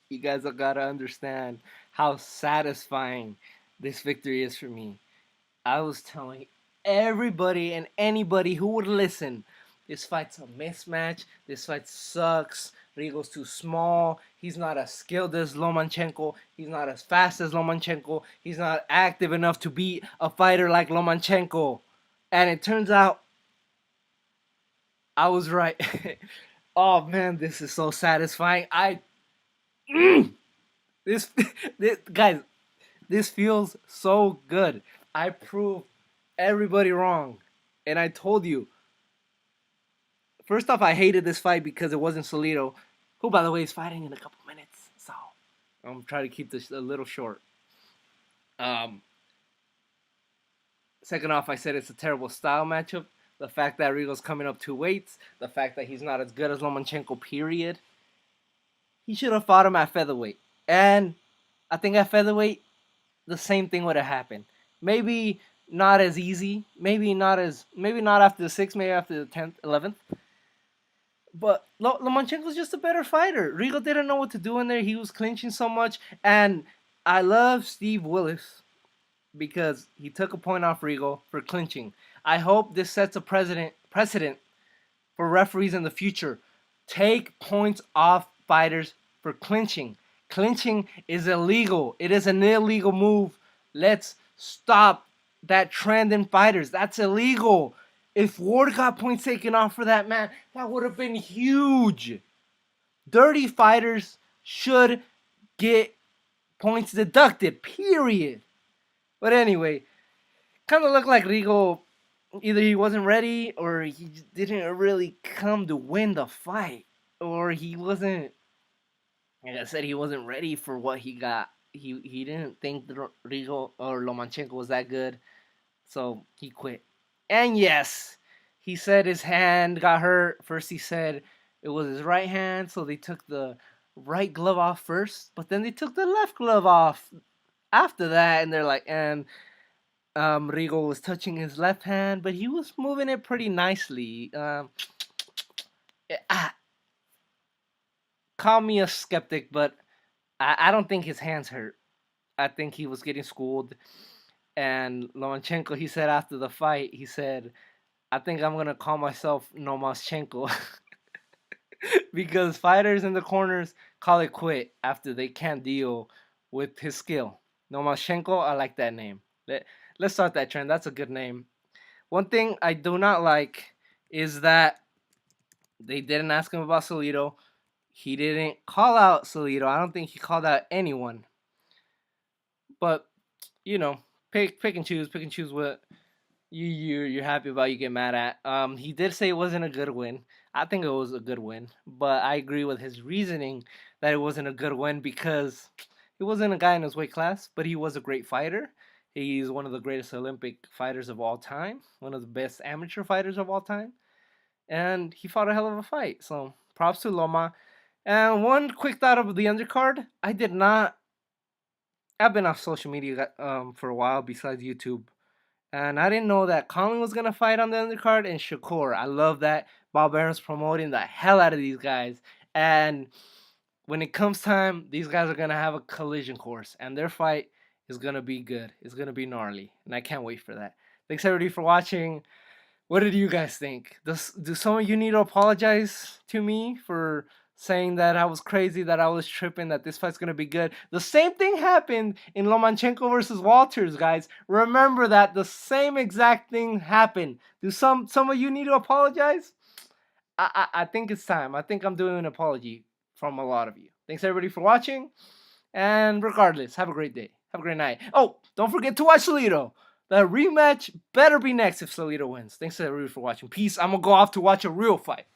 You guys have gotta understand how satisfying this victory is for me. I was telling everybody and anybody who would listen, this fight's a mismatch. This fight sucks. Rigo's too small. He's not as skilled as Lomachenko. He's not as fast as Lomachenko. He's not active enough to beat a fighter like Lomachenko. And it turns out I was right. Oh man, this is so satisfying. This, this guys, this feels so good. I proved everybody wrong. And I told you. First off, I hated this fight because it wasn't Salido, who, by the way, is fighting in a couple minutes. So I'm trying to keep this a little short. Um, Second off, I said it's a terrible style matchup. The fact that Rigo's coming up 2 weights, the fact that he's not as good as Lomachenko, period. He should have fought him at featherweight. And I think at featherweight, the same thing would have happened. Maybe not as easy. Maybe not after the sixth. Maybe after the 10th, 11th. But Lomachenko's just a better fighter. Rigo didn't know what to do in there. He was clinching so much. And I love Steve Willis because he took a point off Rigo for clinching. I hope this sets a precedent for referees in the future. Take points off fighters for clinching. Clinching is illegal. It is an illegal move. Let's stop that trend in fighters. That's illegal. If Ward got points taken off for that, man, that would have been huge. Dirty fighters should get points deducted, period. But anyway, kind of looked like Rigo, either he wasn't ready or he didn't really come to win the fight. Or he wasn't, like I said, he wasn't ready for what he got. He didn't think Rigo or Lomachenko was that good. So he quit. And yes, he said his hand got hurt. First he said it was his right hand, so they took the right glove off first, but then they took the left glove off after that, and they're like, and Rigo was touching his left hand, but he was moving it pretty nicely. Call me a skeptic, but I don't think his hands hurt. I think he was getting schooled. And Lomachenko, he said after the fight, he said, I think I'm going to call myself Nomaschenko. Because fighters in the corners call it quit after they can't deal with his skill. Nomaschenko, I like that name. Let's start that trend. That's a good name. One thing I do not like is that they didn't ask him about Salido. He didn't call out Salido. I don't think he called out anyone. But, you know, pick and choose what you're happy about, you get mad at. He did say it wasn't a good win. I think it was a good win, but I agree with his reasoning that it wasn't a good win because he wasn't a guy in his weight class, but he was a great fighter. He's one of the greatest Olympic fighters of all time, one of the best amateur fighters of all time, and he fought a hell of a fight. So props to Loma. And one quick thought of the undercard: I've been off social media for a while besides YouTube. And I didn't know that Conlon was gonna fight on the undercard and Shakur. I love that Bob Arum's promoting the hell out of these guys. And when it comes time, these guys are gonna have a collision course, and their fight is gonna be good. It's gonna be gnarly, and I can't wait for that. Thanks everybody for watching. What did you guys think? Do some of you need to apologize to me for saying that I was crazy, that I was tripping, that this fight's gonna be good? The same thing happened in Lomachenko versus Walters, guys. Remember that the same exact thing happened. Do some of you need to apologize? I think it's time. I think I'm doing an apology from a lot of you. Thanks everybody for watching. And regardless, have a great day. Have a great night. Oh, don't forget to watch Salido. The rematch better be next if Salido wins. Thanks everybody for watching. Peace. I'm going to go off to watch a real fight.